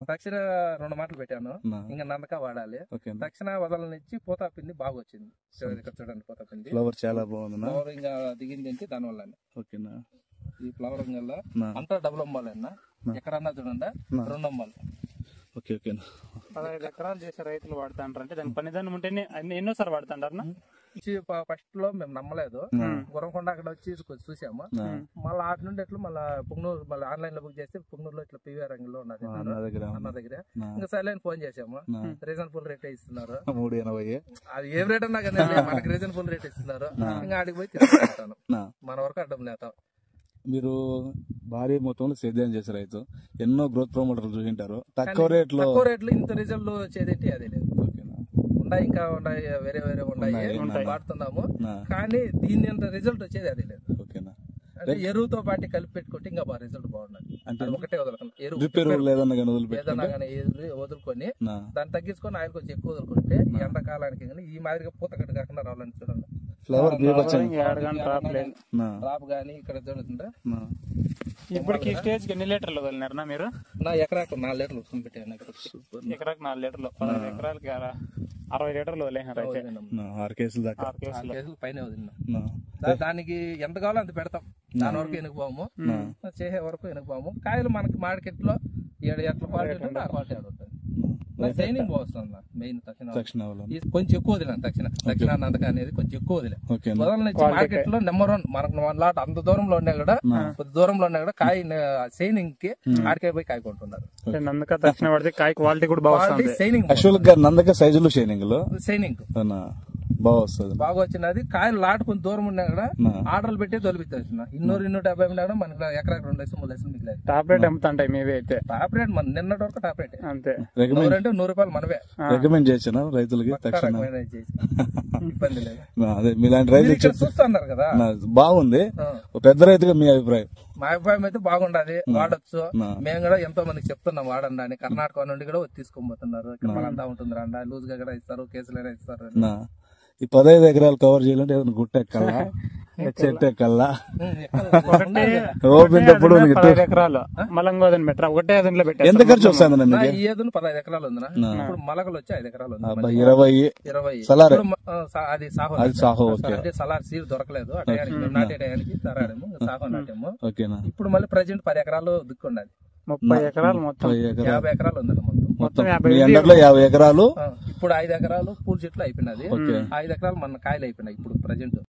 దక్షిణ 2 మాటలు పెట్టాను, ఇంకా నందక వాడాలి. దక్షిణ వదలనిచ్చి పూత పిండి బాగా వచ్చింది. చూడండి పూత పిండి ఫ్లవర్ చాలా బాగుంది. ఫ్లవర్ ఇంకా దిగింది ఏంటి దాని వల్ల. ఓకేనా, ఈ ఫ్లవర్ వల్ల అంతా డబుల్ అమ్మాలి అన్న, ఎక్కడన్నా చూడండి 2 అమ్మాలి. ఓకే ఓకేనా. 15 ఎకరాలు చేసే రైతులు వాడుతుంటారు అంటే దాని పనిదానం ఉంటేనే ఎన్నోసారి వాడుతుంటారు. ఫస్ట్ లో మేము నమ్మలేదు, గురంకొండ అక్కడ వచ్చి చూసాము. మళ్ళీ ఆటి నుండి ఎట్లా మళ్ళీ పుంగనూరు మళ్ళీ ఆన్లైన్ లో బుక్ చేస్తే పుంగనూరులో ఇట్లా పివిఆర్ రంగంలో ఉన్నది అన్న దగ్గర. ఇంకా సైలెంట్ ఫోన్ చేసాము, రీజనబుల్ రేట్ ఇస్తున్నారు. 380 అది ఏం రేట్ అన్నా కానీ మనకి రీజనబుల్ రేట్ ఇస్తున్నారు. ఇంకా ఆడికి పోయి తీసుకుంటాను, మన వరకు అడ్డం లేతాం. మీరు భారీ మొత్తంలో సేద్యం చేసే రైతు, ఎన్నో గ్రోత్ ప్రమోటర్లు చూసింటారు. తక్కువ రేట్లు ఇంత రిజల్ట్ వచ్చేది అదే లేదు. ఉన్నాయి, ఇంకా ఉన్నాయి, వేరే వేరే ఉన్నాయి వాడుతున్నాము, కానీ దీని ఎంత రిజల్ట్ వచ్చేది అదే లేదు. అంటే ఎరువుతో పాటు కలిపి పెట్టుకుంటే ఇంకా బాగా రిజల్ట్ బాగున్నది. అంటే ఒకటే వదలకుండా ఏదన్నా కానీ వదులుకొని దాన్ని తగ్గించుకొని ఆయిల్ కొంచెం ఎక్కువ వదులుకుంటే ఎండాకాలానికి కానీ ఈ మాదిరిగా పూతకట్టు కాకుండా రావాలని చూడండి. ఫ్లవర్ రాపు గానీ ఇక్కడ చూడుతుంటే. ఇప్పటికి స్టేజ్ కి ఎన్ని లీటర్లు వదిలినారన్నా మీరు? నా ఎకరాకు 4 లీటర్లు పెట్టాను. ఎకరాకు 4 లీటర్లు, 15 ఎకరాలకి 60 లీటర్లు వదిలేసారు. 6 కేసులు పైన వదిలినా. దానికి ఎంత కావాలో అంత పెడతాం, దాని వరకు ఎనుకుపోము, చేసే వరకు ఎనుకుపోము. కాయలు మనకి మార్కెట్ లో 7 ఎట్ల క్వాలిటీ ఉంటుంది, ఆ క్వాలిటీ ఆడుతుంది. ట్రైనింగ్ బాగుంది. మెయిన్ కొంచెం ఎక్కువ వదిలేను. దక్షిణ నందక అనేది కొంచెం ఎక్కువ వదిలే వదలని మార్కెట్ లో నెంబర్ 1 మనకు 1 లాట్ అంత దూరంలో ఉన్నా కూడా, కొద్ది దూరంలో ఉన్నా కూడా కాయ సైనింగ్ కి ఆడికాయ పోయి కాయ కొంటున్నారు. నందక దక్షిణ పడితే కాయ క్వాలిటీ కూడా బాగుంది. నందక సైజులు సైనింగ్ బాగా వస్తుంది, బాగా వచ్చినది. కాయలు లాట్ కొంచెం దూరం ఉన్నా కూడా ఆర్డర్లు పెట్టే తొలిపిస్తా 250 ఉన్నా కూడా మనకి ఎకరాకు 2 లక్షలు 3 లక్షలు మిగిలేదు. టాప్ రేట్ అమ్ముతుంటాయి మేవే అయితే. టాప్ రేట్ మన నిన్నటి వరకు టాప్ రేట్ అంతే. ₹100 మనవే రికమెండ్ చేసాను రైతులకి. ఇబ్బంది లేదు. అదే మీలాంటి రైతులు చూస్తున్నారు కదా, బాగుంది. పెద్ద రైతుగా మీ అభిప్రాయం? మా అభిప్రాయం అయితే బాగుండదు, వాడచ్చు. మేము కూడా ఎంతో మందికి చెప్తున్నాం వాడండి అని. కర్ణాటక నుండి కూడా తీసుకొని పోతున్నారు. ఇక్కడ మళ్ళంతా ఉంటుంది రండి, లూజ్ గా కూడా ఇస్తారు, కేసులైనా ఇస్తారు. ఈ 15 ఎకరాలు కవర్ చేయాలంటే ఏదైనా గుట్ట ఎక్కల్లా, చెట్టు ఎక్కల్లా, ఓపినప్పుడు 15 ఎకరాలు మలంగోదని బెటర్. ఒకటే అదనలో పెట్టారు. ఎంత ఖర్చు వస్తుంది? 15 ఎకరాలు ఉందా, ఇప్పుడు మలకలు వచ్చి 5 ఎకరాలు ఉంది. 20 అది సాహో అంటే సలార్ సీడ్ దొరకలేదు. నాటే టయానికి తరాడము సాహో నాటాము. ఇప్పుడు మళ్ళీ ప్రజెంట్ 10 ఎకరాలు దిక్కుండాలి. 30 ఎకరాలు మొత్తం 50 ఎకరాలు ఉంది మొత్తం 50 ఎకరాలు. ఇప్పుడు 5 ఎకరాలు పూల చెట్లు అయిపోయినది, 5 ఎకరాలు మన కాయలు అయిపోయినాయి ఇప్పుడు ప్రజెంట్.